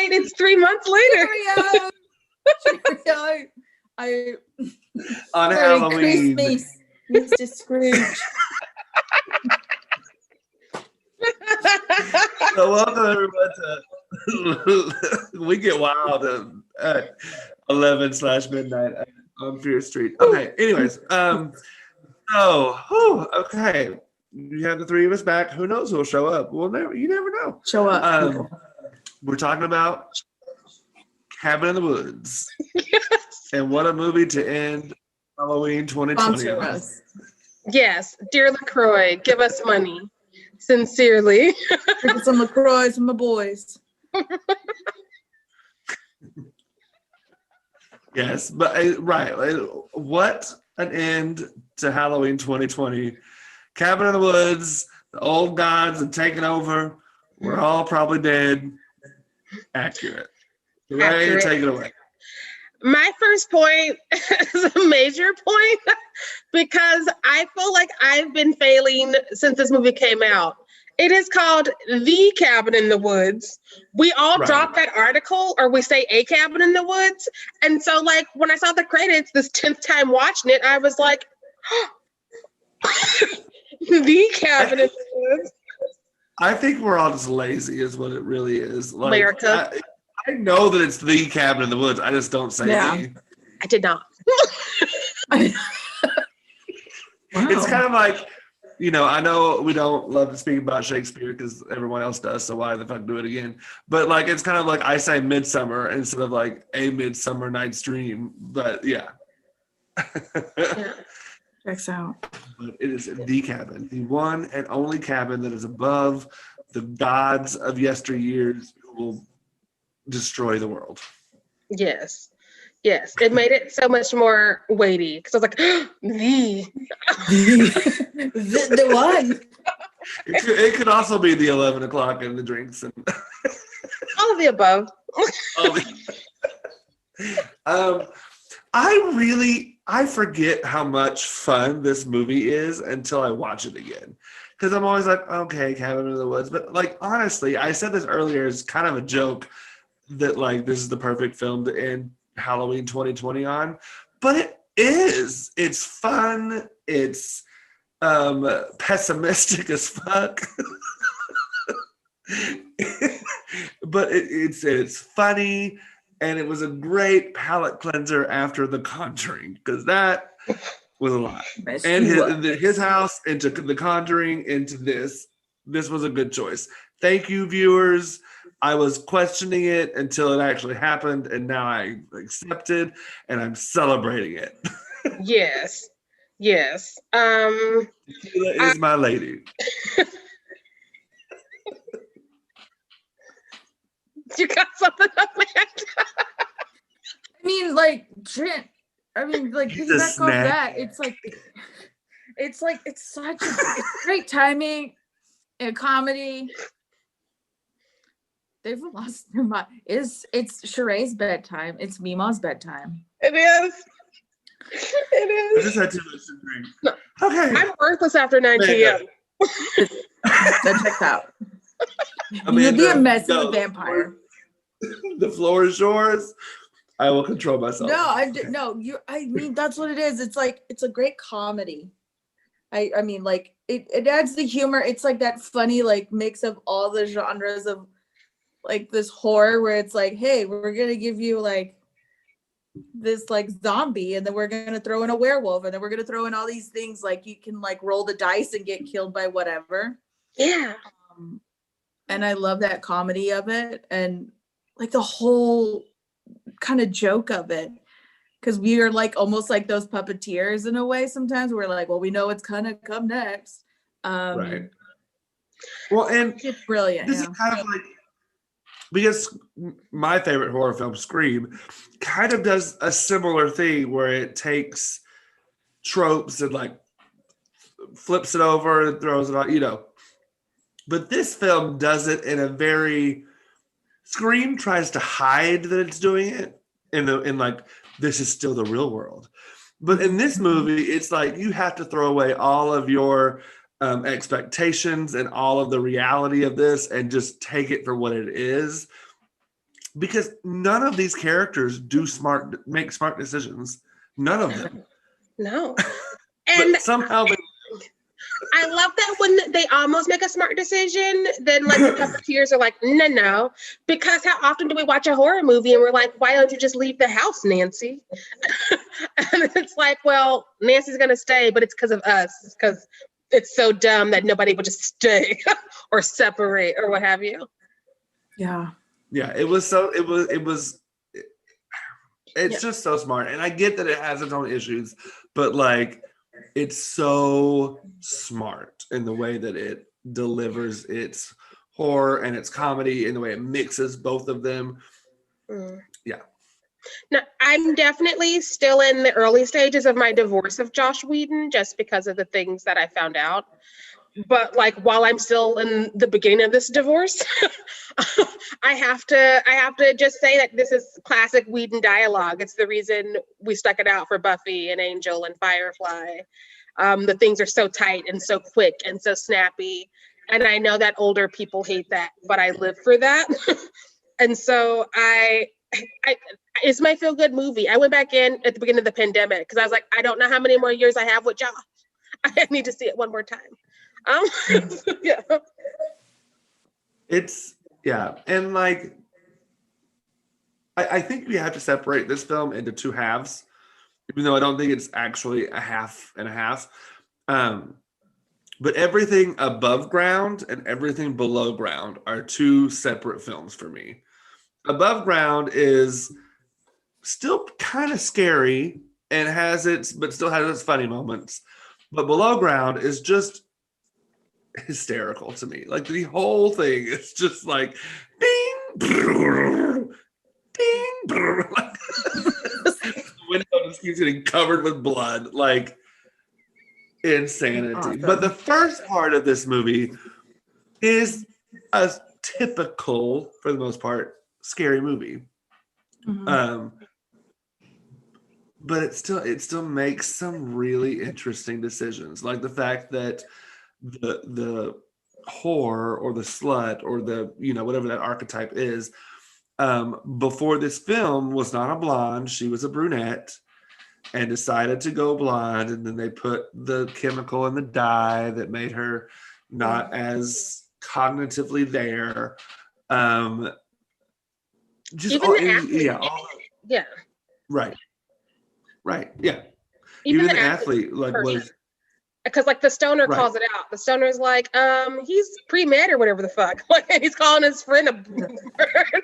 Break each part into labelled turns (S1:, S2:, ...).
S1: late. It's 3 months later.
S2: Cheerio.
S3: On
S2: Merry
S3: Halloween.
S2: Christmas, Mr. Scrooge.
S3: So welcome everyone to We Get Wild at 11/midnight on Fear Street. Okay, anyways, okay. You have the three of us back. Who knows who'll show up? You never know.
S2: Show up.
S3: We're talking about Cabin in the Woods.
S1: Yes.
S3: And what a movie to end Halloween 2020 on.
S1: Yes, dear LaCroix, give us money. Sincerely.
S2: Drinking some LaCroix from my boys.
S3: Yes, but right. What an end to Halloween 2020. Cabin in the Woods, the old gods have taken over. We're all probably dead. Accurate. Ray, take it away.
S1: My first point is a major point because I feel like I've been failing since this movie came out. It is called The Cabin in the Woods. We all drop that article or we say A Cabin in the Woods. And so like when I saw the credits this 10th time watching it, I was like, The Cabin in the Woods.
S3: I think we're all just lazy is what it really is. Like,
S1: America.
S3: I know that it's The Cabin in the Woods. I just don't say the.
S1: I did not.
S3: Wow. It's kind of like, I know we don't love to speak about Shakespeare because everyone else does, so why the fuck do it again? But like, it's kind of like I say Midsummer instead of like A Midsummer Night's Dream. But yeah.
S2: Checks out.
S3: But it is The Cabin, the one and only cabin that is above the gods of yesteryears who will destroy the world.
S1: Yes. It made it so much more weighty because I was like, the
S2: one.
S3: It could also be the 11 o'clock and the drinks and
S1: all of the above.
S3: I forget how much fun this movie is until I watch it again. Because I'm always like, okay, Cabin in the Woods. But like, honestly, I said this earlier as kind of a joke that like this is the perfect film to end Halloween 2020 on. But it is. It's fun. It's pessimistic as fuck. But it's funny. And it was a great palate cleanser after The Conjuring, because that was a lot. And his house into The Conjuring into this was a good choice. Thank you, viewers. I was questioning it until it actually happened, and now I accepted, and I'm celebrating it.
S1: Yes.
S3: Tequila is my lady.
S1: You got something up, man?
S2: I mean, like Trent. I mean, like back on that. It's such great timing and comedy. They've lost their mind. It's Sheree's bedtime. It's Mima's bedtime.
S1: It is.
S3: I just had too much to drink. No. Okay.
S1: I'm worthless after 9 p.m.
S2: That checks out. You'll be a mess of a vampire.
S3: The floor is yours. I will control myself.
S2: I mean, that's what it is. It's a great comedy. I mean, like it adds the humor. It's like that funny like mix of all the genres of like this horror where it's like, hey, we're gonna give you like this like zombie, and then we're gonna throw in a werewolf, and then we're gonna throw in all these things like you can like roll the dice and get killed by whatever.
S1: Yeah.
S2: And I love that comedy of it, and like the whole kind of joke of it, because we are like almost like those puppeteers in a way. Sometimes we're like, well, we know what's gonna come next.
S3: Right. Well, and
S2: it's brilliant.
S3: This is kind of like, because my favorite horror film, Scream, kind of does a similar thing where it takes tropes and like flips it over and throws it on, But this film does it in a very. Scream tries to hide that it's doing it in like, this is still the real world. But in this movie, it's like you have to throw away all of your expectations and all of the reality of this and just take it for what it is. because none of these characters make smart decisions. None of them.
S1: No. And
S3: But somehow they
S1: I love that when they almost make a smart decision, then like the puppeteers are like, no. Because how often do we watch a horror movie and we're like, why don't you just leave the house, Nancy? And it's like, well, Nancy's gonna stay, but it's because of us, because it's so dumb that nobody would just stay or separate or what have you.
S2: Yeah.
S3: Yeah, it's just so smart. And I get that it has its own issues, but like it's so smart in the way that it delivers its horror and its comedy, in the way it mixes both of them. Yeah.
S1: Now, I'm definitely still in the early stages of my divorce of Josh Whedon just because of the things that I found out. But like while I'm still in the beginning of this divorce, I have to just say that this is classic Whedon dialogue. It's the reason we stuck it out for Buffy and Angel and Firefly. The things are so tight and so quick and so snappy. And I know that older people hate that, but I live for that. And so it's my feel good movie. I went back in at the beginning of the pandemic because I was like, I don't know how many more years I have with Josh. I need to see it one more time. Yeah.
S3: And like I think we have to separate this film into two halves, even though I don't think it's actually a half and a half. But everything above ground and everything below ground are two separate films for me. Above ground is still kind of scary and but still has its funny moments. But below ground is just hysterical to me. Like the whole thing is just like ding, brrr, ding, brrr. Like, the window just keeps getting covered with blood. Like insanity.
S2: Awesome.
S3: But the first part of this movie is a typical, for the most part, scary movie.
S2: Mhm.
S3: But it still makes some really interesting decisions, like the fact that the whore or the slut or the whatever that archetype is, before this film was not a blonde, she was a brunette and decided to go blonde, and then they put the chemical in the dye that made her not as cognitively there. Just
S1: Even
S3: all,
S1: the athlete. Yeah.
S3: Right. Yeah.
S1: Even
S3: the
S1: the
S3: athlete like
S1: person.
S3: was
S1: Because like the stoner
S3: Right.
S1: calls it out. The stoner's like, he's pre-med or whatever the fuck. Like he's calling his friend a bird.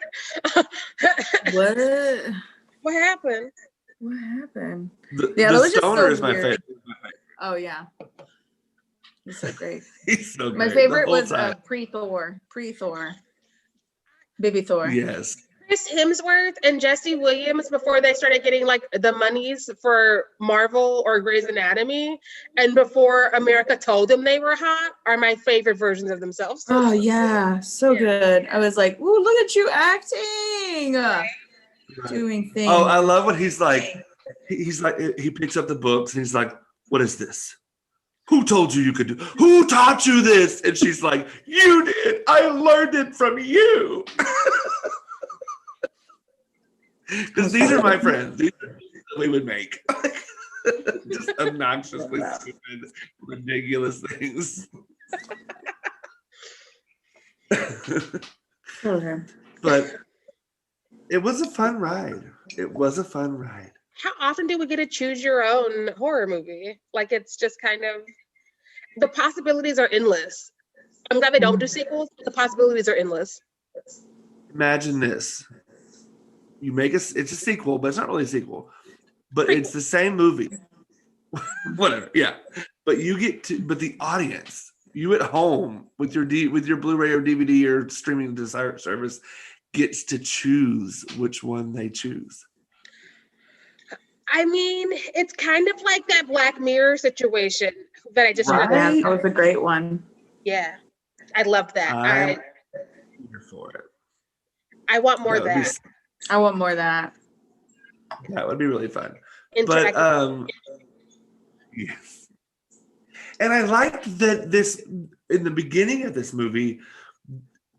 S2: What?
S1: What happened?
S2: What happened?
S3: the
S2: Yeah, that was just
S3: stoner
S2: so
S3: is my
S2: weird.
S3: favorite.
S2: Oh yeah. He's so great.
S3: He's so great.
S2: My
S3: the
S2: favorite
S3: whole
S2: was
S3: time.
S2: pre-Thor. Baby Thor.
S3: Yes.
S1: Chris Hemsworth and Jesse Williams, before they started getting like the monies for Marvel or Grey's Anatomy, and before America told them they were hot, are my favorite versions of themselves.
S2: Oh yeah, so good. I was like, "Ooh, look at you acting, doing things."
S3: Oh, I love what he's like. He's like, he picks up the books and he's like, "What is this? Who told you could do? Who taught you this?" And she's like, "You did. I learned it from you." Because these are my friends. These are that we would make. Just obnoxiously stupid, ridiculous things.
S2: Okay.
S3: But it was a fun ride.
S1: How often do we get to choose your own horror movie? Like it's just kind of, the possibilities are endless. I'm glad they don't do sequels, but the possibilities are endless.
S3: Imagine this. You make it's a sequel, but it's not really a sequel. But it's the same movie. Whatever, yeah. But but the audience, you at home with your Blu-ray or DVD or streaming service, gets to choose which one they choose.
S1: I mean, it's kind of like that Black Mirror situation that I just
S3: Right.
S2: Yeah,
S1: read.
S2: that was a great one.
S1: Yeah, I loved that.
S3: I'm here for it.
S1: I want more of
S3: That would
S1: that.
S2: I want more of that.
S3: That would be really fun.
S1: Interactive.
S3: But yes. And I liked that in the beginning of this movie,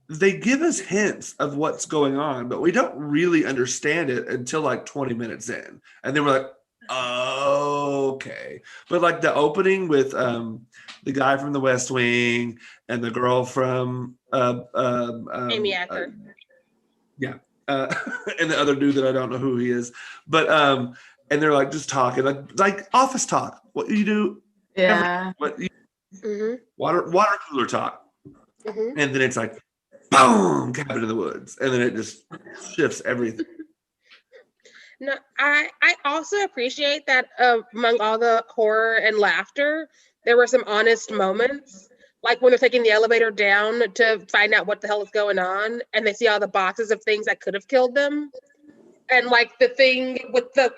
S3: they give us hints of what's going on, but we don't really understand it until like 20 minutes in. And then we're like, oh, okay. But like the opening with the guy from the West Wing and the girl from
S1: Amy Acker.
S3: and the other dude that I don't know who he is. But and they're like just talking, like office talk. What you do?
S2: Yeah.
S3: What you,
S1: Mm-hmm.
S3: water cooler talk.
S1: Mm-hmm.
S3: And then it's like, boom, Cabin in the Woods. And then it just shifts everything.
S1: No, I also appreciate that among all the horror and laughter, there were some honest moments. Like when they're taking the elevator down to find out what the hell is going on, and they see all the boxes of things that could have killed them. And like the thing with the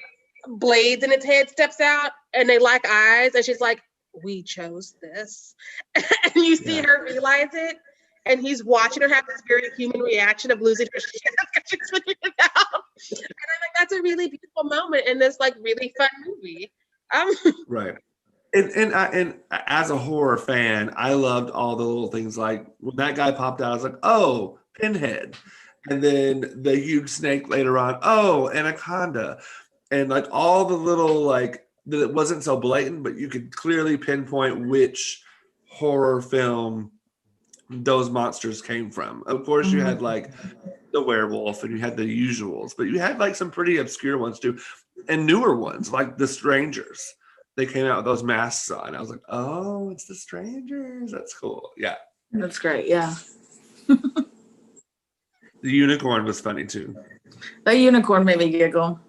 S1: blades in its head steps out and they lock eyes, and she's like, we chose this. And you see
S3: Yeah.
S1: her realize it, and he's watching her have this very human reaction of losing her shit because she's figuring it out. And I'm like, that's a really beautiful moment in this like really fun movie.
S3: Right. And as a horror fan, I loved all the little things, like when that guy popped out, I was like, oh, Pinhead. And then the huge snake later on, oh, Anaconda. And like all the little, like, that it wasn't so blatant, but you could clearly pinpoint which horror film those monsters came from. Of course, you had like the werewolf and you had the usuals, but you had like some pretty obscure ones too, and newer ones like the Strangers. They came out with those masks on. I was like, oh, it's the Strangers. That's cool. Yeah.
S2: That's great. Yeah.
S3: The unicorn was funny too.
S2: That unicorn made me giggle.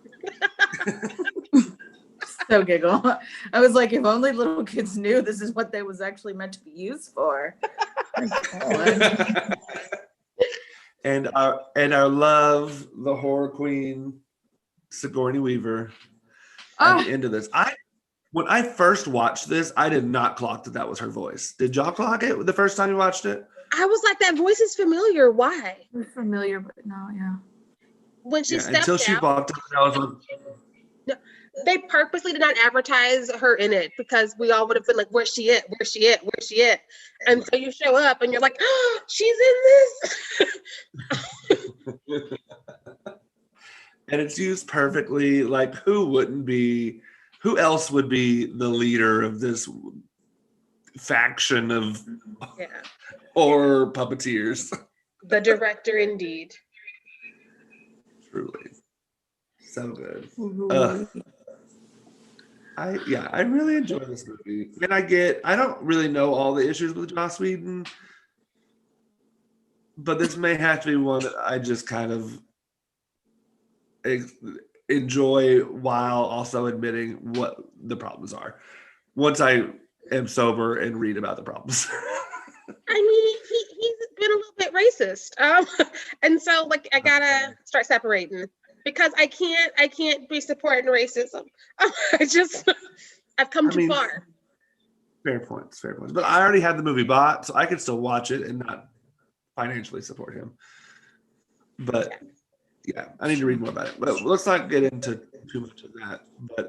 S2: So giggle. I was like, if only little kids knew this is what they was actually meant to be used for.
S3: And our love, the horror queen, Sigourney Weaver. At the end of this, when I first watched this, I did not clock that was her voice. Did y'all clock it the first time you watched it?
S1: I was like, that voice is familiar. Why?
S2: We're familiar, but no, yeah.
S1: When she stepped
S3: until she
S1: out,
S3: walked up, and I was like,
S1: they purposely did not advertise her in it because we all would have been like, where's she at? Where's she at? Where's she at? And so you show up and you're like, oh, she's in this.
S3: and it's used perfectly. Like, who else would be the leader of this faction of horror puppeteers?
S1: The director, indeed.
S3: Truly. So good. I really enjoy this movie. And I don't really know all the issues with Joss Whedon, but this may have to be one that I just kind of enjoy while also admitting what the problems are once I am sober and read about the problems.
S1: I mean, he's been a little bit racist. And so like I gotta start separating because I can't be supporting racism. I've come too far.
S3: Fair points. But I already had the movie bought, so I could still watch it and not financially support him. But yeah, I need to read more about it. But let's not get into too much of that. But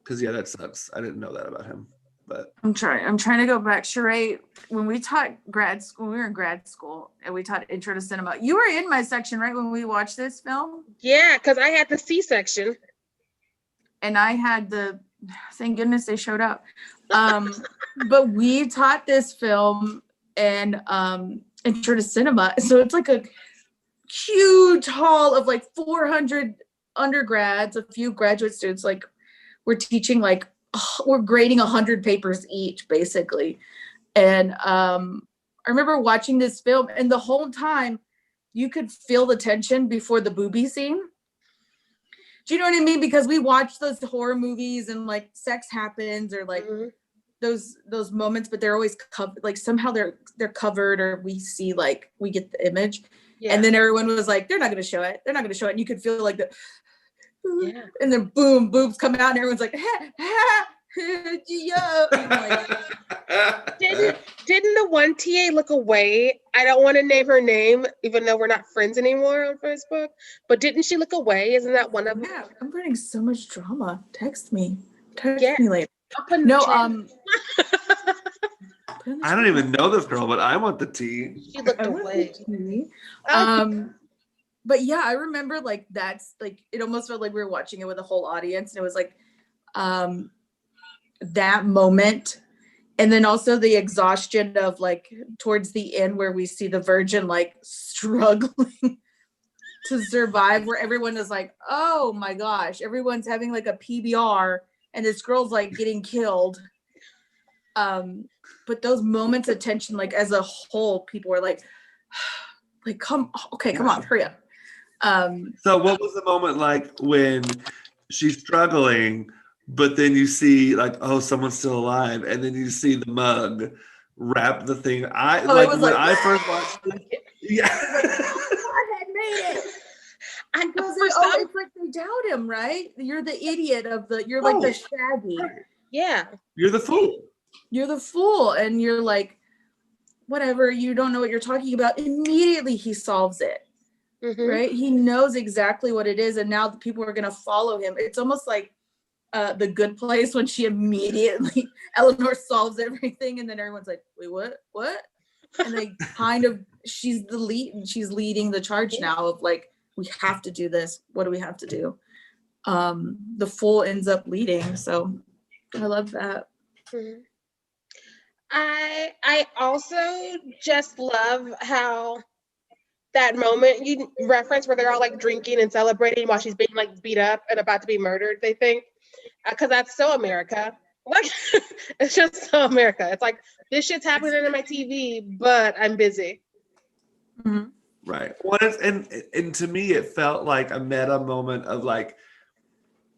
S3: because that sucks. I didn't know that about him. But
S2: I'm trying to go back. Sheree, when we taught grad school, we were in grad school and we taught intro to cinema. You were in my section, right, when we watched this film?
S1: Yeah, because I had the C-section.
S2: And I had thank goodness they showed up. But we taught this film and intro to cinema. So it's like a huge hall of like 400 undergrads, a few graduate students. Like we're teaching we're grading 100 papers each, basically. And I remember watching this film, and the whole time you could feel the tension before the booby scene. Do you know what I mean? Because we watch those horror movies and like sex happens or like those moments, but they're always covered. Like somehow they're covered, or we see we get the image. Yeah. And then everyone was like, they're not going to show it. They're not going to show it. And you could feel like and then boom, boobs come out, and everyone's like, didn't
S1: the one TA look away? I don't want to name her name, even though we're not friends anymore on Facebook. But didn't she look away? Isn't that one of them?
S2: Yeah, I'm getting so much drama. Text me later.
S1: No,
S3: I don't even know this girl, but I want the tea.
S1: She looked
S2: I want
S1: away.
S2: the tea.
S1: Oh,
S2: But yeah, I remember like that's like it almost felt like we were watching it with a whole audience, and it was like that moment, and then also the exhaustion of like towards the end where we see the Virgin like struggling to survive, where everyone is like, oh my gosh, everyone's having like a PBR, and this girl's like getting killed. But those moments of tension, like as a whole, people were like, come on, hurry up.
S3: So what was the moment like when she's struggling, but then you see like, oh, someone's still alive, and then you see the mug wrap the thing. I
S2: Oh, it was
S3: when
S2: like,
S3: I first watched it, yeah.
S2: I had made it.
S1: I,
S2: Because
S1: for some,
S2: it's like they doubt him, right? You're the idiot of the. You're like the Shaggy.
S1: yeah.
S3: You're the fool.
S2: You're the fool, and you're like, whatever. You don't know what you're talking about. Immediately, he solves it.
S1: Mhm.
S2: Right? He knows exactly what it is, and now the people are gonna follow him. It's almost like The Good Place when she immediately Eleanor solves everything, and then everyone's like, "Wait, what?" And they kind of she's the lead, and she's leading the charge now of like, we have to do this. What do we have to do? The fool ends up leading, so I love that.
S1: Mhm. I also just love how that moment you reference where they're all like drinking and celebrating while she's being like beat up and about to be murdered, they think, because that's so America. Like, it's just so America. It's like, this shit's happening on my TV, but I'm busy.
S2: Mhm.
S3: Right. Well, and to me, it felt like a meta moment of like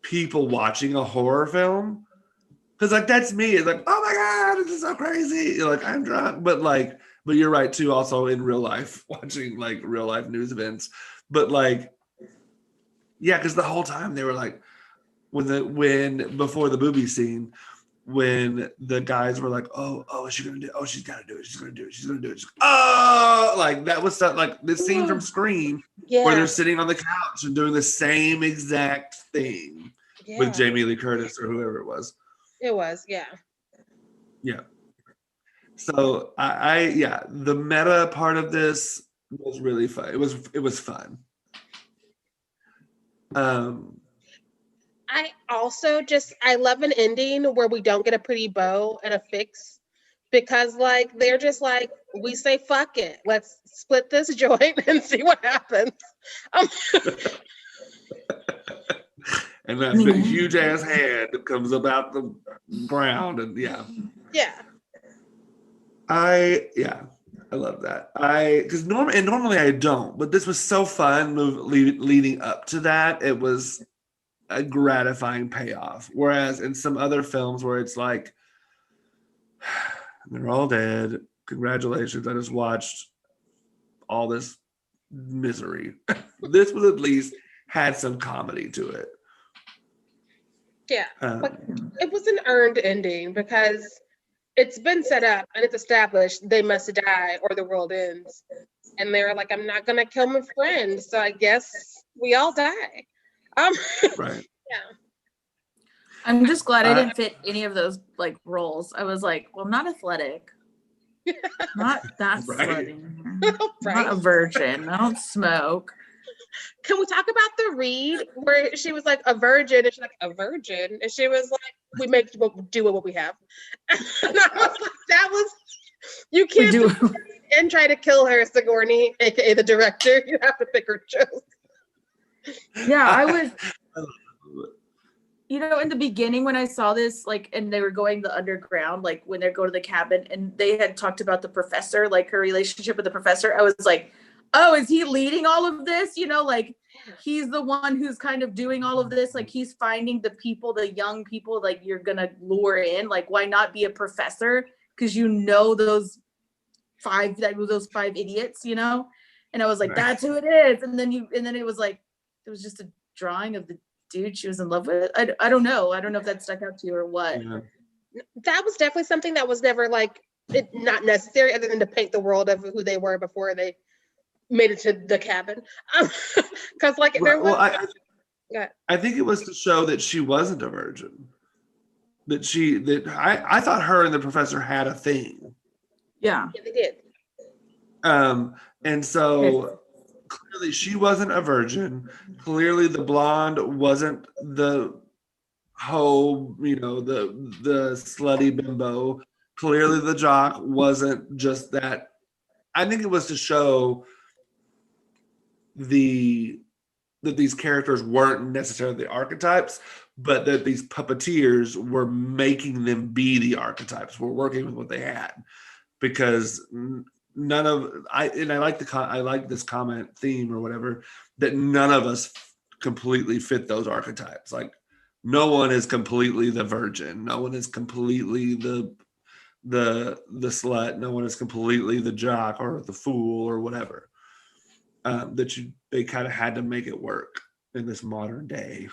S3: people watching a horror film. Because like that's me. It's like, oh my god, this is so crazy. You're like, I'm drunk, but you're right too. Also in real life, watching like real life news events. But like, yeah, because the whole time they were like, when before the booby scene, when the guys were like, oh, is she gonna do? Oh, she's gotta do it. She's gonna do it. She's gonna do it. Oh, like that was stuff like this scene from Scream where
S1: Yeah.
S3: they're sitting on the couch and doing the same exact thing with
S1: Yeah.
S3: Jamie Lee Curtis or whoever it was.
S1: It was, yeah.
S3: Yeah. So I the meta part of this was really fun. It was fun.
S1: I also I love an ending where we don't get a pretty bow and a fix, because like they're just like, we say fuck it, let's split this joint and see what happens.
S3: And that big, huge ass hand comes up out the ground, and yeah. I love that. Because normally I don't, but this was so fun leading up to that. It was a gratifying payoff. Whereas in some other films where it's like, they're all dead. Congratulations, I just watched all this misery. This was at least had some comedy to it.
S1: Yeah, but it was an earned ending because it's been set up and it's established they must die or the world ends. And they were like, I'm not gonna kill my friend, so I guess we all die.
S3: Right.
S1: Yeah.
S2: I'm just glad I didn't fit any of those like roles. I was like, well, I'm not athletic. Not that
S3: Right.
S2: athletic.
S1: Right.
S2: Not a virgin. I don't smoke.
S1: Can we talk about the read where she was like a virgin and she's like, a virgin? And she was like, we make do what we have. And I was like, that was, you can't
S2: do
S1: and try to kill her, Sigourney, aka the director. You have to pick her jokes.
S2: Yeah, I was, in the beginning when I saw this, like, and they were going the underground, like when they go to the cabin and they had talked about the professor, like her relationship with the professor, I was like, oh, is he leading all of this? Like he's the one who's kind of doing all of this. Like he's finding the people, the young people, like you're going to lure in. Like, why not be a professor? Because those five idiots, And I was like,
S3: Right.
S2: that's who it is. And then it was like, it was just a drawing of the dude she was in love with. I don't know. I don't know if that stuck out to you or what.
S3: Yeah.
S1: That was definitely something that was never like, not necessary other than to paint the world of who they were before they made it to the cabin. Because like there was.
S3: Well, I think it was to show that she wasn't a virgin. I thought her and the professor had a thing.
S2: Yeah.
S1: Yeah, they did.
S3: And so clearly she wasn't a virgin. Clearly the blonde wasn't the hoe, the slutty bimbo. Clearly the jock wasn't just that. I think it was to show that these characters weren't necessarily the archetypes, but that these puppeteers were making them be the archetypes. We're working with what they had, because none of I like this comment theme or whatever, that none of us completely fit those archetypes. Like no one is completely the virgin. No one is completely the slut. No one is completely the jock or the fool or whatever. They kind of had to make it work in this modern day.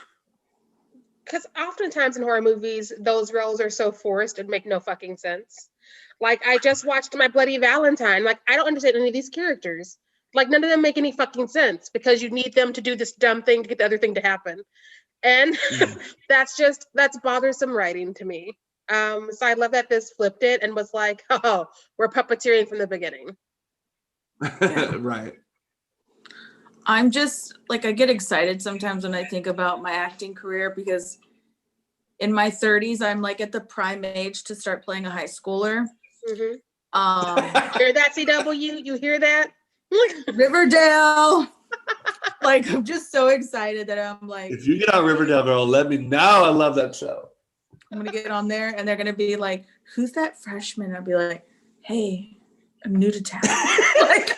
S1: Because oftentimes in horror movies, those roles are so forced and make no fucking sense. Like, I just watched My Bloody Valentine. Like, I don't understand any of these characters. Like, none of them make any fucking sense, because you need them to do this dumb thing to get the other thing to happen. And that's bothersome writing to me. So I love that this flipped it and was like, oh, we're puppeteering from the beginning.
S3: Right.
S2: I'm just like, I get excited sometimes when I think about my acting career, because in my 30s, I'm like at the prime age to start playing a high schooler.
S1: Mm-hmm. Hear that, CW? You hear that?
S2: Riverdale. Like, I'm just so excited that I'm like,
S3: if you get on Riverdale, girl, let me know. I love that show.
S2: I'm gonna get on there and they're gonna be like, who's that freshman? I'll be like, hey, I'm new to town. Like,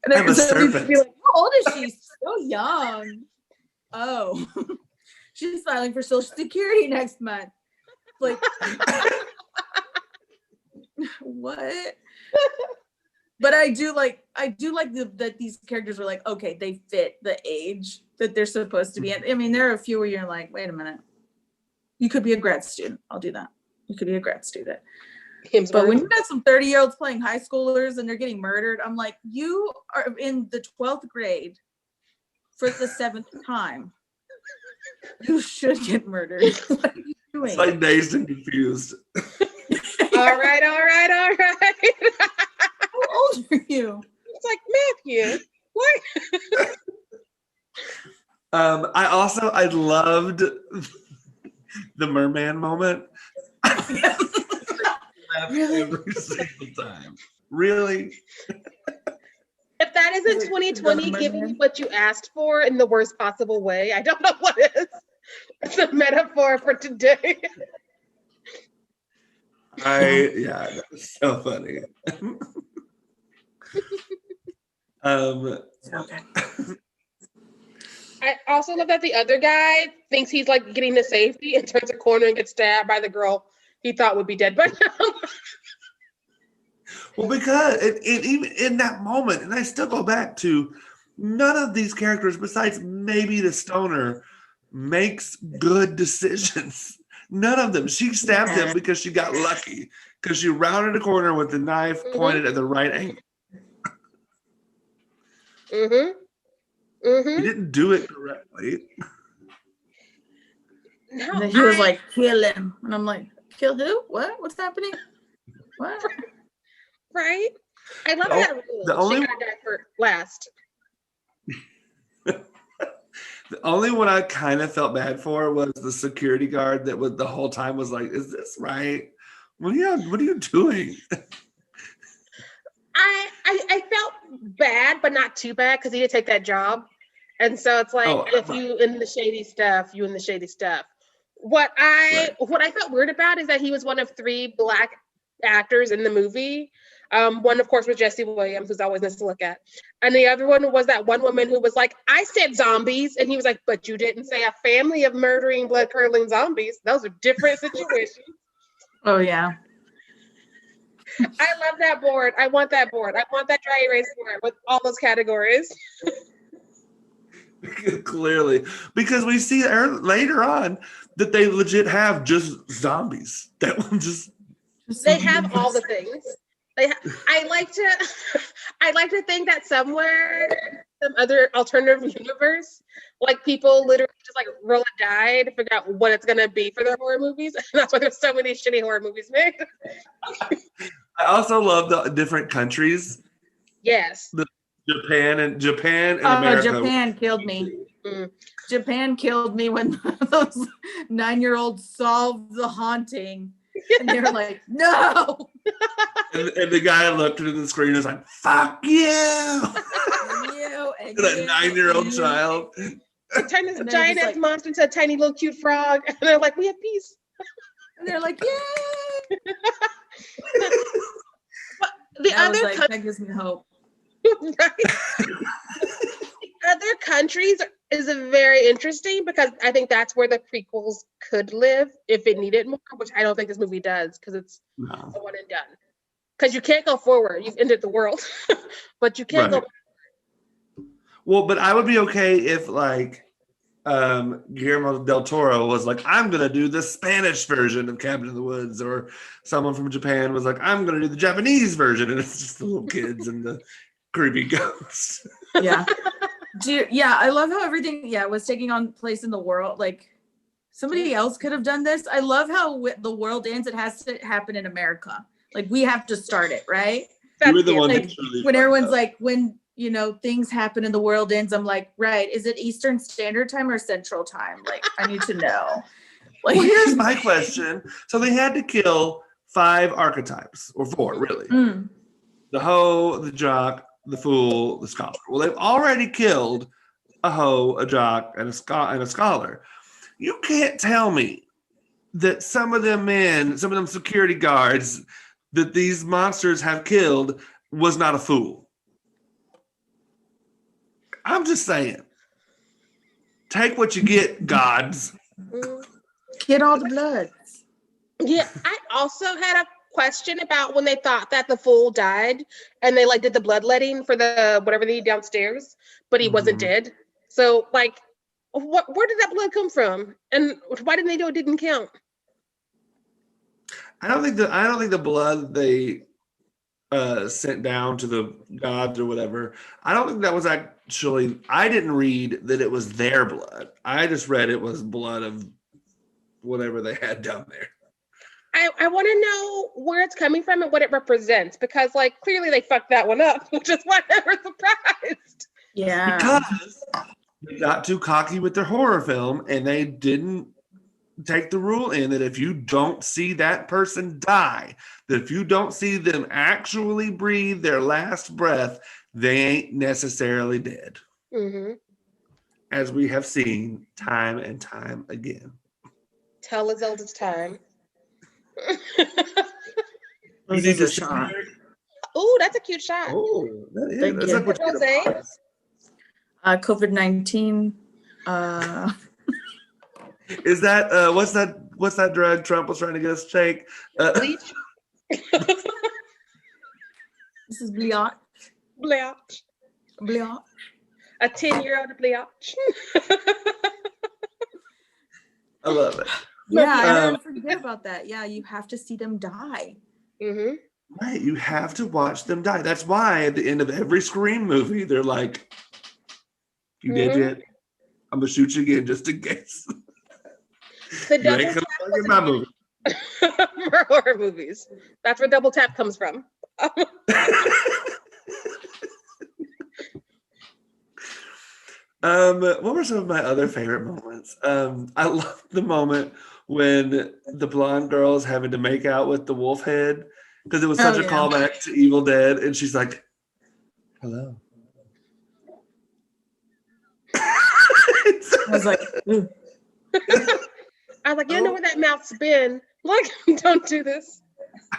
S2: and
S3: I'm a serpent.
S2: Be like, how old is she? So young. Oh, she's filing for Social Security next month. Like, what? But I do like that these characters were like, okay, they fit the age that they're supposed to be in. I mean, there are a few where you're like, wait a minute, you could be a grad student. I'll do that. You could be a grad student. But when you got some 30-year-olds playing high schoolers and they're getting murdered, I'm like, you are in the 12th grade for the 7th time. You should get murdered. What are you doing?
S3: It's like Dazed and Confused.
S1: All right.
S2: How old are you?
S1: It's like, Matthew, what?
S3: I loved the merman moment.
S2: Really?
S3: Every single time. Really?
S1: If that isn't 2020 giving you what you asked for in the worst possible way, I don't know what is. It's a metaphor for today.
S3: That was so funny.
S2: Okay.
S1: I also love that the other guy thinks he's like getting to safety and turns a corner and gets stabbed by the girl he thought would be dead by now.
S3: Well, because even in that moment, and I still go back to, none of these characters, besides maybe the stoner, makes good decisions. None of them. She stabbed him because she got lucky, because she rounded a corner with the knife pointed at the right angle. He didn't do it correctly.
S2: No, and then he was like, kill him. And I'm like, kill who? What? What's happening? What?
S1: Right? I love that rule.
S3: The only
S1: she gotta die for last.
S3: The only one I kind of felt bad for was the security guard that was the whole time was like, is this right? What are you doing?
S1: I felt bad, but not too bad, because he did take that job. And so it's like, if you in the shady stuff, you in the shady stuff. What I felt weird about is that he was one of 3 Black actors in the movie. One, of course, was Jesse Williams, who's always nice to look at. And the other one was that one woman who was like, I said zombies. And he was like, but you didn't say a family of murdering, blood-curdling zombies. Those are different situations.
S2: Oh, yeah.
S1: I love that board. I want that board. I want that dry erase board with all those categories.
S3: Clearly, because we see later on that they legit have just zombies that will just.
S1: They have all the things. I like to think that somewhere, some other alternative universe, like people literally just like roll a die to figure out what it's gonna be for their horror movies. And that's why there's so many shitty horror movies made.
S3: I also love the different countries.
S1: Yes.
S3: Japan and
S2: Oh,
S3: America.
S2: Japan killed me.
S1: Mm.
S2: Japan killed me when those 9-year-olds solved the haunting. And they were like, no.
S3: And the guy looked at the screen and was like, fuck you.
S2: You and
S3: That
S2: you
S3: 9-year-old
S2: and you.
S3: child.
S1: They turn this
S2: And they're
S1: giant
S2: just
S1: ass
S2: like-
S1: monster into a tiny little cute frog. And they're like, we have peace.
S2: And they're like, yay.
S1: The
S2: I was
S1: other
S2: like, that gives me hope.
S1: right? Other countries is a very interesting because I think that's where the prequels could live if it needed more, which I don't think this movie does because it's
S3: No.
S1: a one and done. Because you can't go forward, you've ended the world, but you can't
S3: Right.
S1: go.
S3: Well, but I would be okay if like Guillermo del Toro was like, I'm gonna do the Spanish version of Cabin in the Woods, or someone from Japan was like, I'm gonna do the Japanese version, and it's just the little kids and the creepy ghosts.
S2: Yeah. Yeah, I love how everything, was taking on place in the world. Like somebody else could have done this. I love how the world ends. It has to happen in America. Like we have to start it, right?
S3: You were the
S1: That's
S3: one
S1: it.
S2: Like,
S3: that truly
S2: when
S3: fucked
S2: everyone's
S3: up.
S2: like, when things happen and the world ends, I'm like, right, is it Eastern Standard Time or Central Time? Like, I need to know. Like,
S3: Well, here's my question. So they had to kill 5 archetypes, or 4, really.
S2: Mm.
S3: The hoe, the jock, the fool, the scholar. Well, they've already killed a hoe, a jock, and a scholar. You can't tell me that some of them security guards that these monsters have killed was not a fool. I'm just saying. Take what you get, gods.
S1: Mm.
S2: Get all the blood.
S1: Yeah, I also had a question about when they thought that the fool died and they like did the bloodletting for the whatever they did downstairs, but he wasn't
S3: Mhm.
S1: dead. So like, where did that blood come from? And why didn't they know it didn't count?
S3: I don't think the blood they sent down to the gods or whatever. I don't think that was actually. I didn't read that it was their blood. I just read it was blood of whatever they had down there.
S1: I want to know where it's coming from and what it represents because like clearly they fucked that one up, which is why they were surprised.
S2: Yeah.
S3: Because they got too cocky with their horror film and they didn't take the rule in that if you don't see that person die, that if you don't see them actually breathe their last breath, they ain't necessarily dead.
S1: Mm-hmm.
S3: As we have seen time and time again.
S1: Tell as old as time.
S2: This is a shot.
S1: Ooh, that's a cute shot.
S3: Oh, that is.
S2: Thank
S3: That's
S2: you.
S3: like what you
S1: Rosé?
S3: get a
S2: COVID-19.
S3: Is that what's that drug Trump was trying to get us to take?
S1: Bleach.
S2: This is Bliat.
S1: Bleach.
S2: Bliat.
S1: A 10-year-old bleach.
S3: I love it.
S2: Yeah, I
S3: Um,
S2: never forget about that. Yeah, you have to see them die.
S1: Mm-hmm.
S3: Right, you have to watch them die. That's why at the end of every Scream movie, they're like, "You
S1: Mhm.
S3: did it. I'm gonna shoot you again just in case."
S1: The
S3: You
S1: double
S3: ain't
S1: tap
S3: gonna fuck in my movie.
S1: for horror movies. That's where double tap comes from.
S3: What were some of my other favorite moments? I love the moment when the blonde girl's having to make out with the wolf head because it was such
S2: Oh,
S3: a
S2: yeah.
S3: callback to Evil Dead, and she's like, "Hello."
S2: I was like, ooh.
S1: I was like, you know where that mouth's been. Look, don't do this.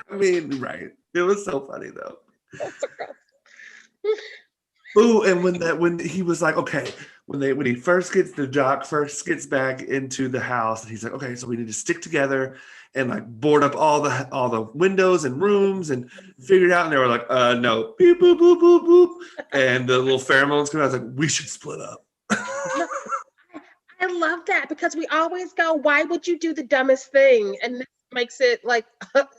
S3: I mean, right? It was so funny though.
S1: That's so gross.
S3: Ooh, and when he was like, okay, when he first gets the jock first gets back into the house, and he's like, okay, so we need to stick together and like board up all the windows and rooms and figure it out. And they were like, no, beep boop boop boop boop, and the little pheromones come out. I was like, we should split up.
S1: I love that because we always go, why would you do the dumbest thing? And this makes it like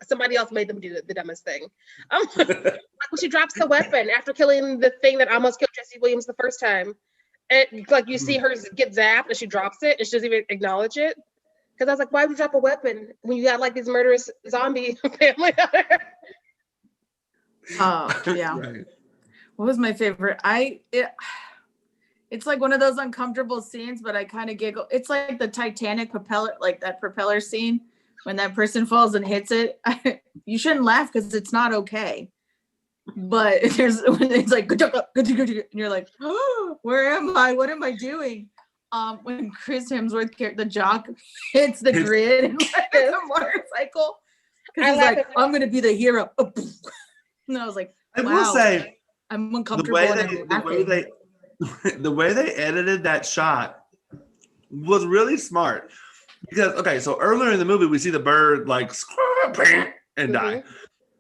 S1: somebody else made them do the dumbest thing. Like when she drops the weapon after killing the thing that almost killed Jesse Williams the first time. And like you see her get zapped and she drops it and she doesn't even acknowledge it. Because I was like, why would you drop a weapon when you got like these murderous zombie family out there?
S2: Yeah.
S3: Right.
S2: What was my favorite? It's like one of those uncomfortable scenes, but I kind of giggle. It's like the Titanic propeller, like that propeller scene when that person falls and hits it. You shouldn't laugh because it's not okay. But it's like, and you're like, oh, where am I? What am I doing? When Chris Hemsworth, the jock, hits the grid and like a motorcycle, because he's like, I'm gonna be the hero. And I was like,
S3: I
S2: wow,
S3: will say
S2: I'm
S3: the
S2: uncomfortable.
S3: way
S2: and
S3: they
S2: I'm
S3: the way
S2: laughing.
S3: they the way they edited that shot was really smart. Because okay, so earlier in the movie we see the bird like and die.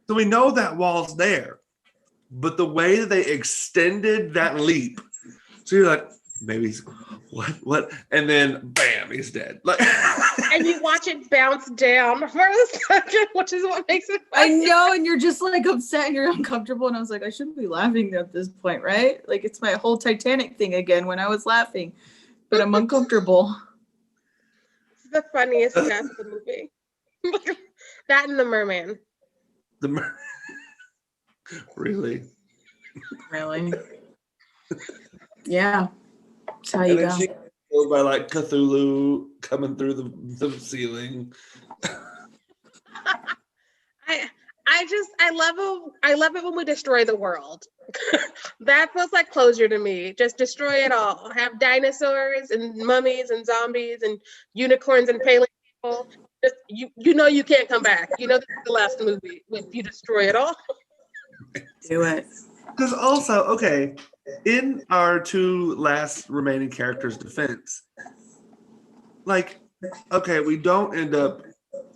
S3: So we know that wall's there. But the way that they extended that leap, so you're like, maybe he's what? And then bam, he's dead. Like
S1: And you watch it bounce down for a second, which is what makes it
S2: I
S1: funny.
S2: know, and you're just like upset and you're uncomfortable. And I was like, I shouldn't be laughing at this point, right? Like it's my whole Titanic thing again when I was laughing, but I'm uncomfortable.
S1: It's the funniest death of the movie. That and the merman.
S3: Really.
S2: Really? Yeah. That's how
S3: And
S2: you
S3: then
S2: go.
S3: she gets killed by like Cthulhu coming through the ceiling.
S1: I love it when we destroy the world. That feels like closure to me. Just destroy it all. Have dinosaurs and mummies and zombies and unicorns and paleo people. Just you know you can't come back. You know this is the last movie if you destroy it all.
S2: Do it.
S3: Because also, okay, in our two last remaining characters' defense, like, okay, we don't end up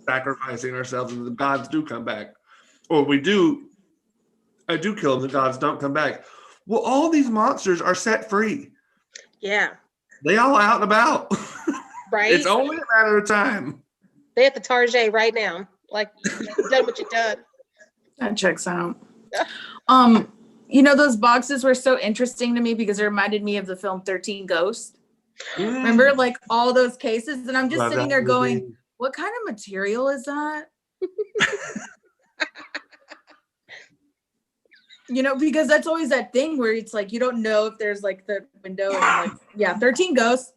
S3: sacrificing ourselves and the gods do come back. Or I do kill them, the gods don't come back. Well, all these monsters are set free.
S1: Yeah.
S3: They all out and about.
S1: Right?
S3: It's only a matter of time.
S1: They at the Target right now. Like you've done what you've done.
S2: That checks out. Those boxes were so interesting to me because it reminded me of the film 13 Ghosts. Remember, like all those cases, and I'm just
S3: Love
S2: sitting
S3: that
S2: there
S3: movie.
S2: going, what kind of material is that? Because that's always that thing where it's like you don't know if there's like the window and like, yeah, 13 Ghosts.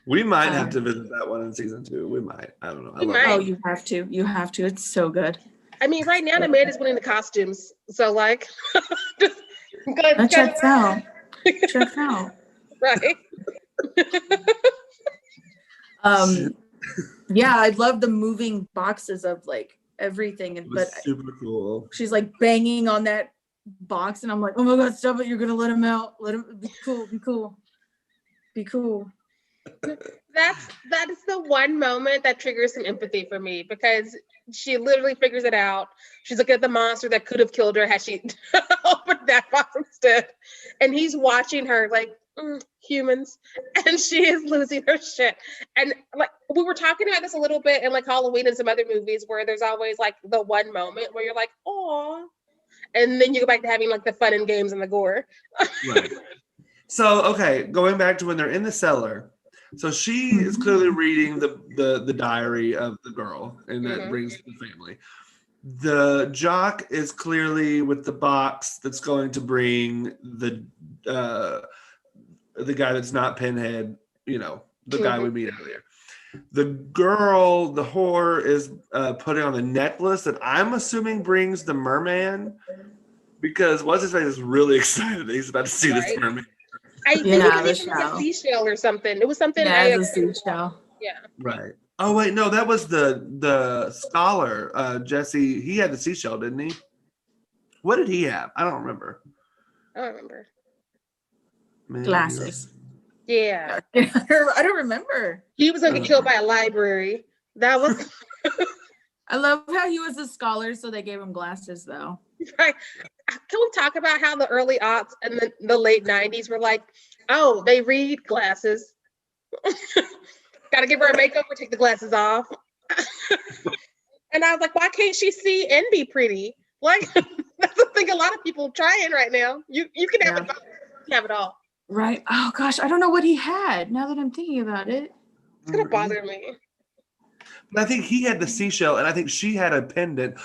S3: We might have to visit that one in season 2. We might. I don't know.
S1: We might.
S2: Oh, you have to. You have to. It's so good.
S1: I mean, right now Amanda's winning the costumes. So like just good.
S2: That checks out. Checks out.
S1: Right.
S2: Yeah, I love the moving boxes of like everything,
S3: It was
S2: but
S3: super cool.
S2: she's like banging on that box, and I'm like, oh my god, stop it! You're gonna let him out. Let him be cool. Be cool. Be cool.
S1: That is the one moment that triggers some empathy for me because she literally figures it out. She's looking at the monster that could have killed her had she opened that box instead. And he's watching her like humans, and she is losing her shit. And like we were talking about this a little bit in like Halloween and some other movies where there's always like the one moment where you're like, oh, and then you go back to having like the fun and games and the gore.
S3: Right. So, okay, going back to when they're in the cellar. So she is clearly reading the diary of the girl, and that brings the family. The jock is clearly with the box that's going to bring the guy that's not Pinhead, the guy we meet earlier. The girl, the whore, is putting on the necklace that I'm assuming brings the merman, because what's his face is really excited that he's about to see this merman.
S1: I think it was a seashell or something. It was something.
S2: Yeah, it was a seashell.
S1: Yeah.
S3: Right. Oh wait, no, that was the scholar, Jesse. He had the seashell, didn't he? What did he have? I don't remember.
S1: I don't remember.
S2: Glasses.
S1: Yeah.
S2: I don't remember.
S1: He was gonna get killed by a library. That was.
S2: I love how he was a scholar, so they gave him glasses, though.
S1: Right. Can we talk about how the early aughts and the late 90s were like, oh, they read glasses. Got to give her a makeover, take the glasses off. And I was like, why can't she see and be pretty? Like, that's the thing a lot of people trying right now. You can have it all. You can have it all.
S2: Right. Oh, gosh. I don't know what he had now that I'm thinking about it.
S1: It's going to bother me.
S3: But I think he had the seashell, and I think she had a pendant.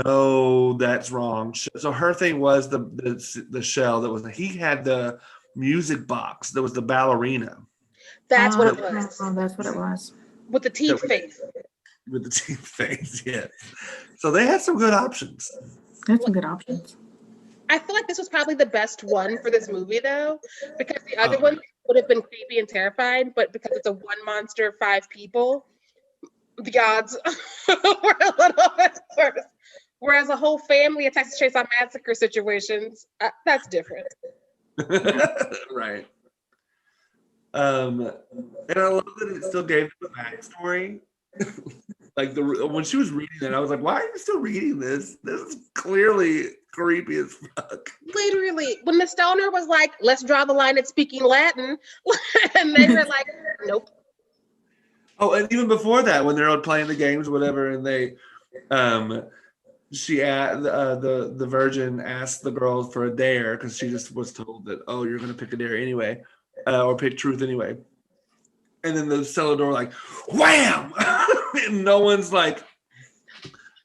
S3: No, that's wrong. So her thing was the shell that was he had the music box that was the ballerina
S1: That's what it was.
S2: Oh, that's what it was.
S1: With the teeth
S3: that-
S1: face.
S3: with the teeth face. Yes. So they had some good options.
S2: That's some good options.
S1: I feel like this was probably the best one for this movie though, because the other
S3: Oh.
S1: one would have been creepy and terrifying, but because it's a one monster, 5 people, the odds were a little bit worse. Whereas a whole family of Texas Chainsaw Massacre situations, that's different.
S3: Right. And I love that it still gave them a backstory. Like when she was reading it, I was like, "Why are you still reading this? This is clearly creepy as fuck."
S1: Literally, when the stoner was like, "Let's draw the line at speaking Latin," and they were like, "Nope."
S3: Oh, and even before that, when they're all playing the games, whatever, and they, the Virgin asked the girls for a dare because she just was told that, oh, you're gonna pick a dare anyway, or pick truth anyway, and then the cellar door like, wham, and no one's like,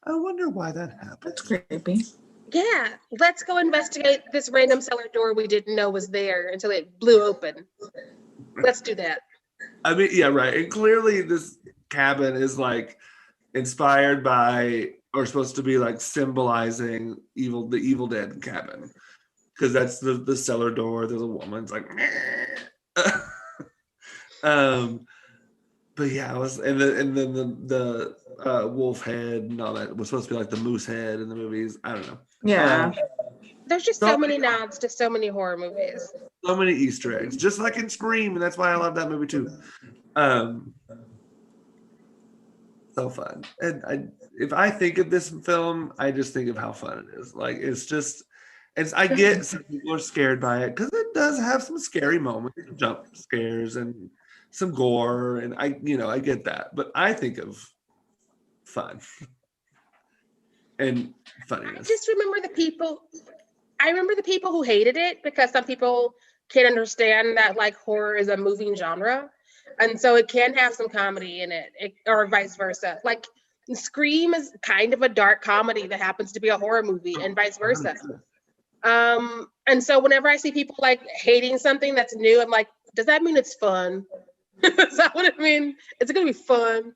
S3: I wonder why that happened.
S2: That's creepy.
S1: Yeah, let's go investigate this random cellar door we didn't know was there until it blew open. Let's do that.
S3: I mean, yeah, right. And clearly, this cabin is like inspired by, or supposed to be like symbolizing the Evil Dead cabin, because that's the cellar door. There's a woman's like, but yeah, I was, and then the wolf head and all that was supposed to be like the moose head in the movies. I don't know.
S2: Yeah.
S1: There's just so many nods to so many horror movies.
S3: So many Easter eggs, just like in Scream, and that's why I love that movie too. So fun. And if I think of this film, I just think of how fun it is. Like I get some people are scared by it because it does have some scary moments, jump scares and some gore, and I get that, but I think of fun and funniness.
S1: I remember the people who hated it because some people can't understand that like horror is a moving genre. And so it can have some comedy in it, or vice versa. Like Scream is kind of a dark comedy that happens to be a horror movie, and vice versa. And so whenever I see people like hating something that's new, I'm like, does that mean it's fun? Is that what it means? It's gonna be fun.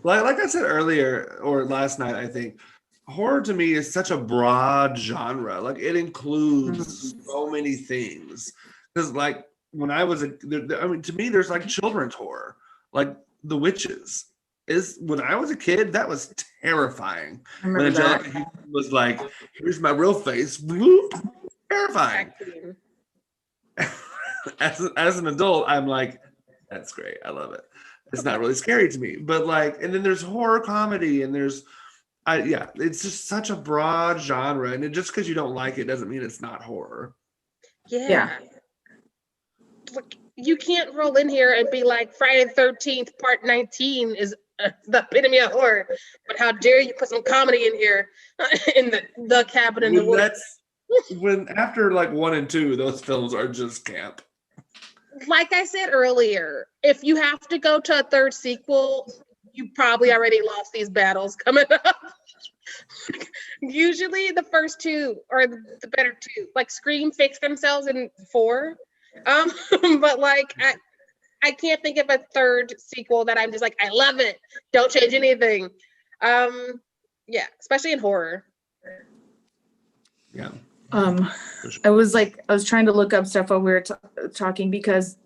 S3: Like I said earlier or last night, I think horror to me is such a broad genre. Like it includes so many things. Because like when I was to me, there's like children's horror, like The Witches. When I was a kid, that was terrifying.
S2: I
S3: When
S2: remember
S3: Angelica
S2: that.
S3: Houston was like, "Here's my real face," whoop, terrifying. As an adult, I'm like, that's great. I love it. It's not really scary to me, but like, and then there's horror comedy, and it's just such a broad genre, and just because you don't like it doesn't mean it's not horror.
S1: Yeah. Like, you can't roll in here and be like, Friday the 13th, part 19 is the epitome of horror. But how dare you put some comedy in here in the cabin in the woods?
S3: When after like 1 and 2, those films are just camp.
S1: Like I said earlier, if you have to go to a third sequel, you probably already lost these battles coming up. Usually the first two are the better two. Like Scream fixed themselves in 4. But like I can't think of a third sequel that I'm just like, I love it. Don't change anything. Yeah, especially in horror.
S3: Yeah.
S2: I was trying to look up stuff while we were talking because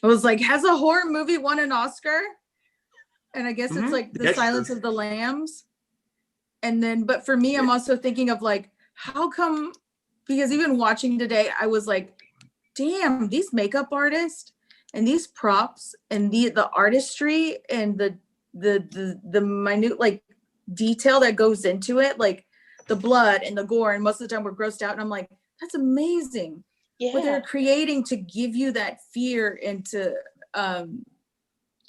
S2: I was like, has a horror movie won an Oscar? And I guess it's like The Silence of the Lambs. And then, but for me, I'm also thinking of like, how come? Because even watching today, I was like, damn, these makeup artists and these props and the artistry and the minute like detail that goes into it, like the blood and the gore, and most of the time we're grossed out, and I'm like, that's amazing.
S1: Yeah.
S2: What they're creating to give you that fear and to and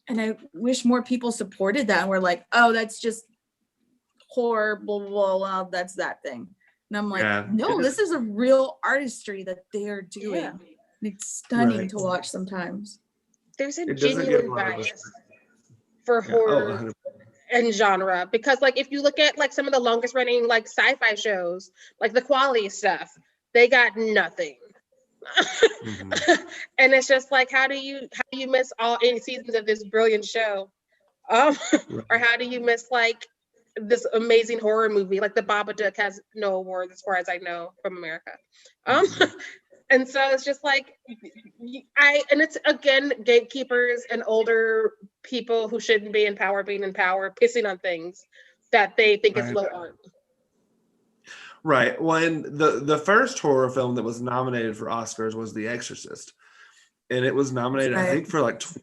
S2: I wish more people supported that and were like, oh, that's just horror, blah, blah, blah, that's that thing. And I'm like, no, this is a real artistry that they're doing.
S1: Yeah.
S2: It's stunning to watch sometimes.
S1: There's a genuine bias for horror and genre, because like if you look at like some of the longest running like sci-fi shows, like the quality stuff, they got nothing.
S3: Mhm.
S1: And it's just like, how do you miss all 8 seasons of this brilliant show? Um, or
S3: Right.
S1: how do you miss like this amazing horror movie? Like the Babadook has no awards as far as I know from America. Um,
S3: Mhm.
S1: and so it's just like and it's again gatekeepers and older people who shouldn't be in power being in power, pissing on things that they think is
S3: Right.
S1: low art.
S3: Right. Well, and the first horror film that was nominated for Oscars was The Exorcist, and it was nominated, I
S2: Right.
S3: think, for like 12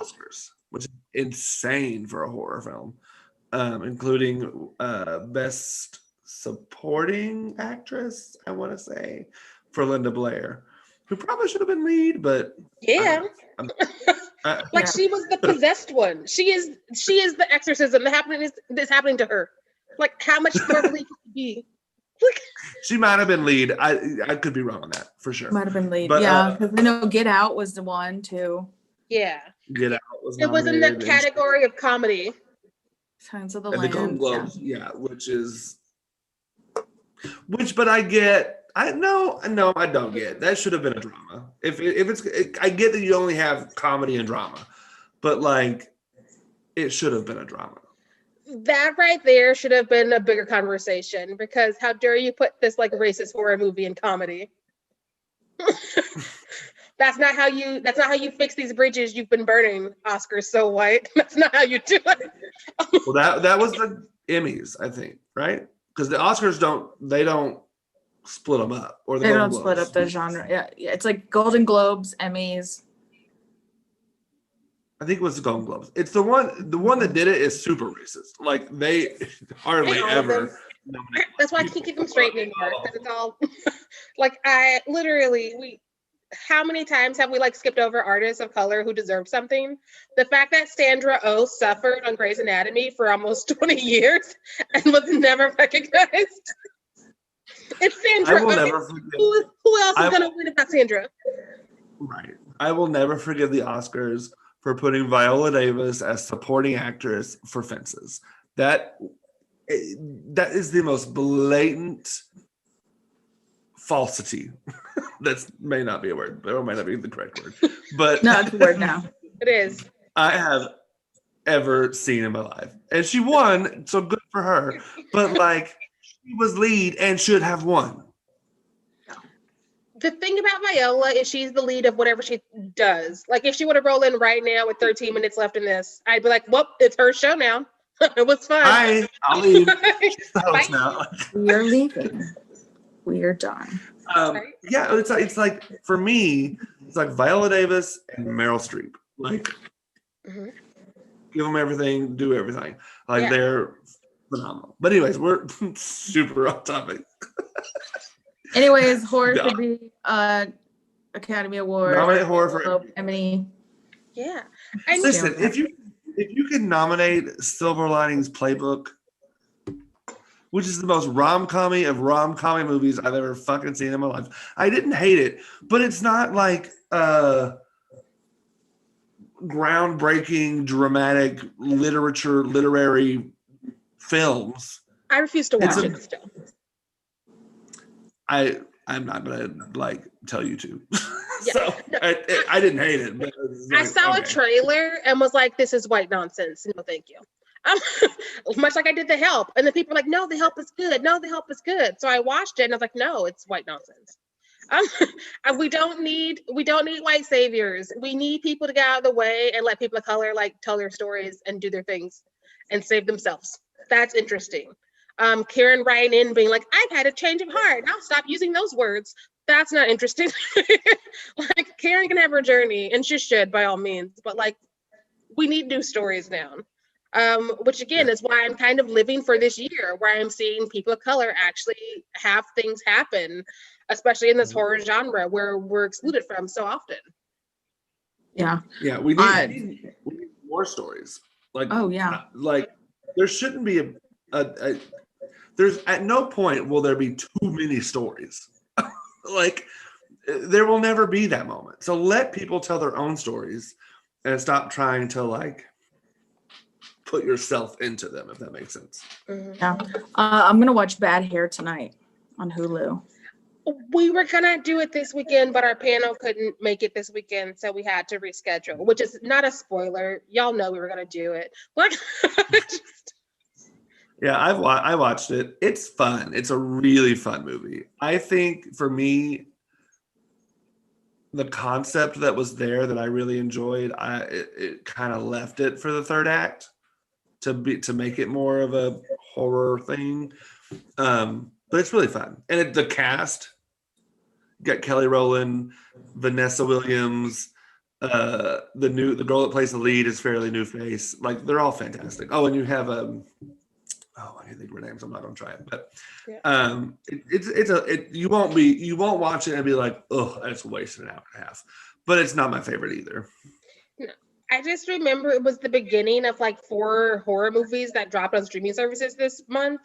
S3: Oscars, which is insane for a horror film, including Best Supporting Actress, I want to say, for Linda Blair, who probably should have been lead, but
S1: Yeah.
S3: I'm- I-
S1: Like
S2: Yeah.
S1: she was the possessed one. She is the exorcism that's happening to her. Like how much more bleak could it be? Like,
S3: she might have been lead. I could be wrong on that for sure.
S2: Might have been lead.
S3: But,
S2: Yeah, because I know Get Out was the one too.
S1: yeah.
S3: Get Out was
S1: It was in the
S3: nominated,
S1: category of comedy.
S2: Signs of the
S3: and the Golden
S2: Lambs.
S3: Globes, yeah, but I get. I don't get. That should have been a drama. If it's, I get that you only have comedy and drama, but like, it should have been a drama.
S1: That right there should have been a bigger conversation, because how dare you put this like racist horror movie in comedy? That's not how you fix these bridges you've been burning, Oscar So White. That's not how you do it.
S3: Well, that was the Emmys, I think, right? Because the Oscars don't split them up, or the
S2: They
S3: Golden
S2: don't split
S3: Globes.
S2: up the genre. Yeah, it's like Golden Globes, Emmys.
S3: I think it was the Golden Globes. It's the one that did it is super racist. Like they hardly
S1: Hey, all of
S3: ever
S1: them.
S3: nominate
S1: That's why I
S3: people
S1: can't keep them
S3: for
S1: straight anymore,
S3: all of
S1: because it's all like I literally how many times have we like skipped over artists of color who deserve something? The fact that Sandra Oh suffered on Grey's Anatomy for almost 20 years and was never recognized. It's Sandra
S3: I will
S1: Oh.
S3: never forget.
S1: Who else
S3: I-
S1: is gonna win if not Sandra?
S3: Right. I will never forgive the Oscars for putting Viola Davis as supporting actress for Fences. That is the most blatant falsity. That may not be a word, or may not be the correct word, but
S2: No, it's a word now.
S1: It is.
S3: I have ever seen in my life. And she won, so good for her. But like, she was lead and should have won.
S1: The thing about Viola is she's the lead of whatever she does. Like if she would have rolled in right now with 13 minutes left in this, I'd be like, well, it's her show now. It was fun.
S3: I'll leave. She's the host
S1: Bye.
S3: now.
S2: We are leaving. We are done.
S1: Right?
S3: Yeah, it's like for me, it's like Viola Davis and Meryl Streep. Like,
S1: Mhm.
S3: give them everything, do everything. Like
S1: Yeah.
S3: they're phenomenal. But anyways, we're super off topic.
S2: Anyways, horror
S3: No.
S2: should be Academy Award,
S3: Nominate horror for.
S2: Globe, Emmy.
S1: Yeah. And
S3: Listen, if you can nominate Silver Linings Playbook, which is the most rom-commy of rom-commy movies I've ever fucking seen in my life. I didn't hate it, but it's not like groundbreaking, dramatic literary films.
S1: I refuse to
S3: It's
S1: watch
S3: a-
S1: it still.
S3: I'm not gonna like tell you to.
S1: Yeah.
S3: So I didn't hate it, but it's
S1: I
S3: like,
S1: saw a
S3: okay.
S1: trailer and was like, this is white nonsense. No, thank you. Much like I did The Help. And the people were like, no, The Help is good. No, The Help is good. So I watched it and I was like, no, it's white nonsense. And we don't need white saviors. We need people to get out of the way and let people of color like tell their stories and do their things and save themselves. That's interesting. Karen writing in being like, I've had a change of heart. I'll stop using those words. That's not interesting. Like Karen can have her journey and she should by all means, but like we need new stories now. Which again is why I'm kind of living for this year where I'm seeing people of color actually have things happen, especially in this horror genre where we're excluded from so often.
S2: Yeah.
S3: Yeah, we need more stories. Like,
S2: Oh, yeah.
S3: Like there shouldn't be a there's at no point will there be too many stories. Like there will never be that moment. So let people tell their own stories and stop trying to like put yourself into them, if that makes sense.
S1: Mhm.
S2: Yeah. I'm gonna watch Bad Hair tonight on Hulu.
S1: We were gonna do it this weekend, but our panel couldn't make it this weekend, so we had to reschedule, which is not a spoiler. Y'all know we were gonna do it. Like, just-
S3: Yeah, I watched it. It's fun. It's a really fun movie. I think for me, the concept that was there that I really enjoyed, it kind of left it for the third act to make it more of a horror thing. But it's really fun, and the cast. You got Kelly Rowland, Vanessa Williams, the girl that plays the lead is fairly new face. Like they're all fantastic. Oh, and you have I can't think of her names. I'm not gonna try it, but
S1: Yeah.
S3: you won't watch it and be like, oh, that's wasted an hour and a half. But it's not my favorite either.
S1: I just remember it was the beginning of like 4 horror movies that dropped on streaming services this month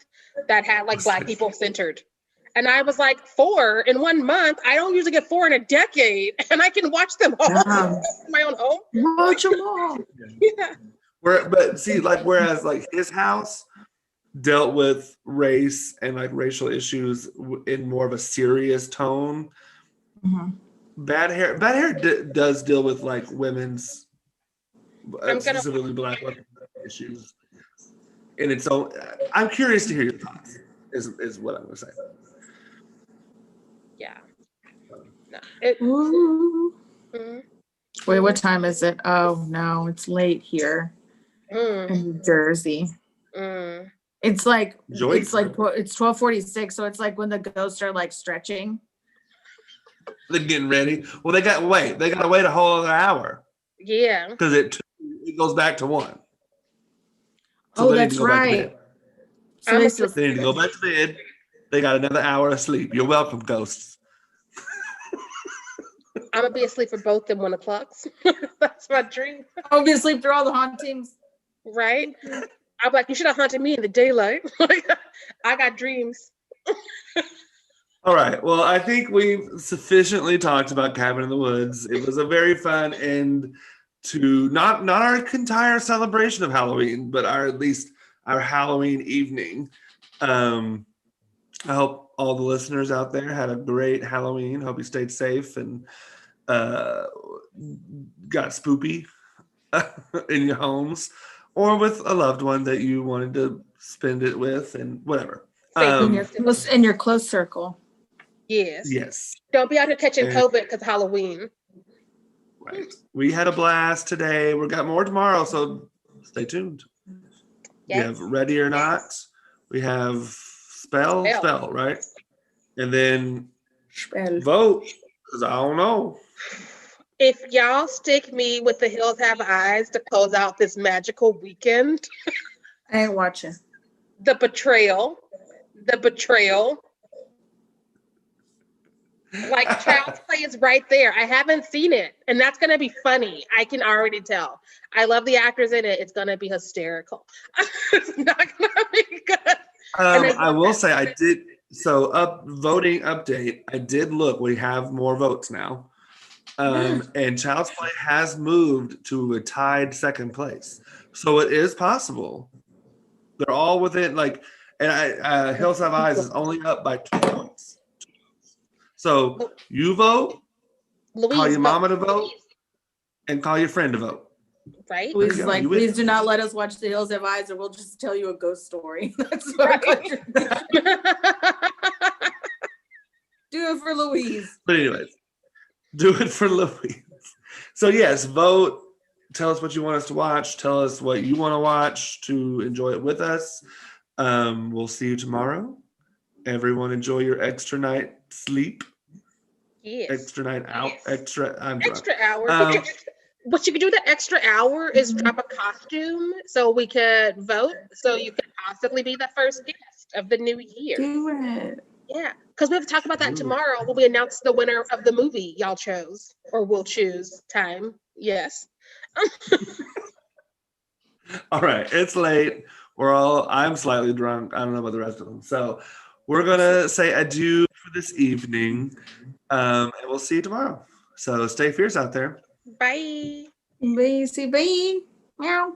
S1: that had like Black people centered. And I was like, 4 in 1 month? I don't usually get 4 in a decade, and I can watch them all
S2: Yeah.
S1: in my own home.
S2: Watch them all.
S1: Yeah.
S3: But see, like whereas like His House dealt with race and like racial issues in more of a serious tone.
S2: Mhm.
S3: Bad Hair does deal with like women's, specifically Black women issues in its own. I'm curious to hear your thoughts. Is what I'm gonna say.
S1: Yeah. No,
S2: Ooh.
S1: mm,
S2: Wait, what time is it? Oh no, it's late here
S1: mm,
S2: in New Jersey.
S1: mm.
S2: It's like
S3: Joy.
S2: it's 12:46, so it's like when the ghosts are like stretching.
S3: They're getting ready. Well, they gotta wait a whole other hour
S1: Yeah.
S3: because it goes back to 1.
S2: Oh,
S3: they need
S2: that's
S3: to go back to
S2: right.
S3: bed.
S2: So
S1: I'm
S2: they
S1: a-
S2: still
S3: They need to go back to bed. They got another hour of sleep. You're welcome, ghosts.
S1: I'm gonna be asleep for both them 1 o'clocks. That's my dream,
S2: I'll be asleep through all the hauntings.
S1: right? I'm like, you should have haunted me in the daylight. Like, I got dreams.
S3: All right. Well, I think we've sufficiently talked about Cabin in the Woods. It was a very fun end to not our entire celebration of Halloween, but at least our Halloween evening. I hope all the listeners out there had a great Halloween. Hope you stayed safe and got spoopy in your homes or with a loved one that you wanted to spend it with and whatever.
S2: In your close circle.
S1: Yes.
S3: Yes.
S1: Don't be out here catching
S3: And-
S1: COVID because Halloween.
S3: Right. We had a blast today. We got more tomorrow, so stay tuned. We
S1: Yes.
S3: have Ready or Not. We have Spell, right? And then Vote, because I don't know.
S1: If y'all stick me with The Hills Have Eyes to close out this magical weekend,
S2: I ain't watching.
S1: the betrayal. Like Child's Play is right there. I haven't seen it, and that's gonna be funny. I can already tell. I love the actors in it. It's gonna be hysterical. It's not gonna be good.
S3: I will say I did. So voting update. I did look. We have more votes now, and Child's Play has moved to a tied second place. So it is possible. They're all within and Hills Have Eyes is only up by 2 points. So you vote,
S1: Louise,
S3: call your
S1: vote.
S3: mama to vote, and call your friend to vote.
S1: Right?
S2: Louise is
S3: Yeah,
S2: like,
S3: you win.
S2: please do not let us watch The Hills Have Eyes, or we'll just tell you a ghost story. That's what
S1: Right.
S2: do it for Louise.
S3: But anyways, do it for Louise. So yes, vote. Tell us what you want us to watch. Tell us what you want to watch to enjoy it with us. We'll see you tomorrow. Everyone enjoy your extra night sleep.
S1: Yes.
S3: Extra night out.
S1: Yes.
S3: I'm drunk.
S1: Extra hour.
S3: Um,
S1: What you could do that extra hour is drop a costume so we could vote. So you could possibly be the first guest of the new year.
S2: Do it.
S1: Yeah. Because we have to talk about that
S3: Ooh.
S1: tomorrow when we announce the winner of the movie y'all chose or will choose time. Yes.
S3: All right, it's late. I'm slightly drunk. I don't know about the rest of them. So we're gonna say adieu for this evening. And we'll see you tomorrow. So stay fierce out there.
S1: Bye.
S2: Bye. See, bye. Meow.